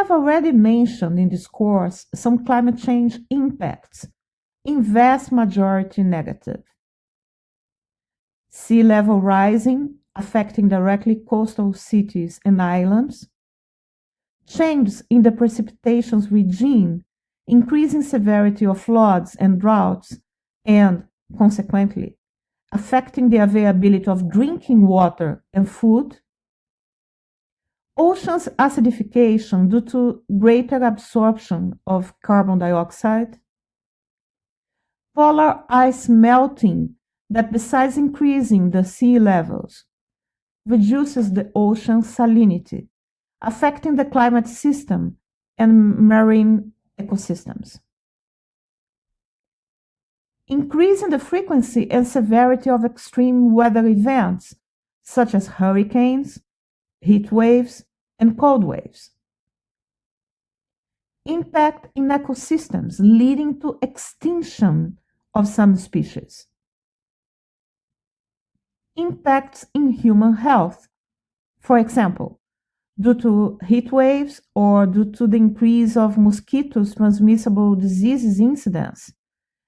have already mentioned in this course some climate change impacts, in vast majority negative. Sea level rising, affecting directly coastal cities and islands. Changes in the precipitation regime, increasing severity of floods and droughts, and, consequently, affecting the availability of drinking water and food. Oceans acidification due to greater absorption of carbon dioxide. Polar ice melting that, besides increasing the sea levels, reduces the ocean salinity, affecting the climate system and marine ecosystems. Increasing the frequency and severity of extreme weather events, such as hurricanes, heat waves, and cold waves. Impact in ecosystems leading to extinction of some species. Impacts in human health, for example, due to heat waves or due to the increase of mosquitoes transmissible diseases incidence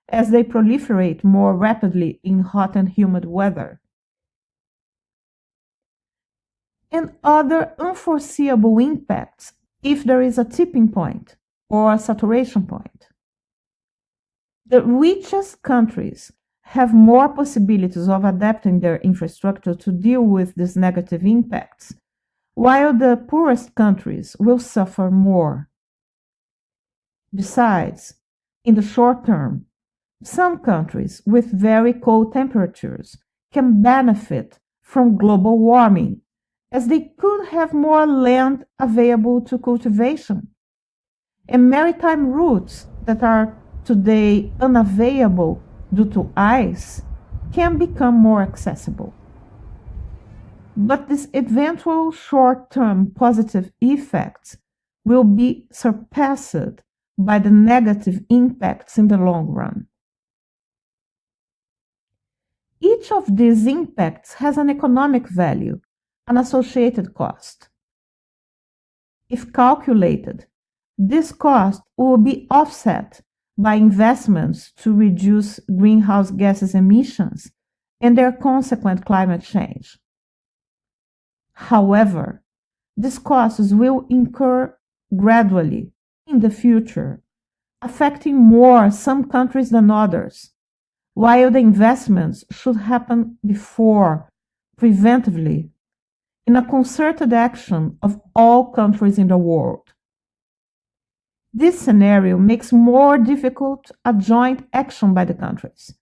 as they proliferate more rapidly in hot and humid weather. And other unforeseeable impacts if there is a tipping point or a saturation point. The richest countries have more possibilities of adapting their infrastructure to deal with these negative impacts, while the poorest countries will suffer more. Besides, in the short term, some countries with very cold temperatures can benefit from global warming, as they could have more land available to cultivation, and maritime routes that are today unavailable due to ice can become more accessible. But these eventual short-term positive effects will be surpassed by the negative impacts in the long run. Each of these impacts has an economic value, an associated cost. If calculated, this cost will be offset by investments to reduce greenhouse gases emissions and their consequent climate change. However, these costs will incur gradually in the future, affecting more some countries than others, while the investments should happen before, preventively, in a concerted action of all countries in the world. This scenario makes more difficult a joint action by the countries,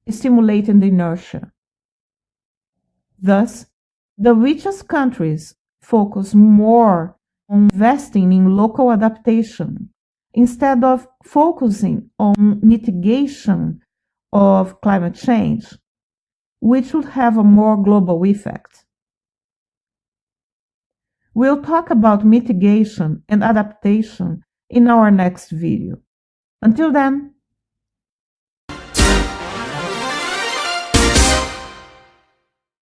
stimulating the inertia. Thus, the richest countries focus more on investing in local adaptation instead of focusing on mitigation of climate change, which would have a more global effect. We'll talk about mitigation and adaptation in our next video. Until then,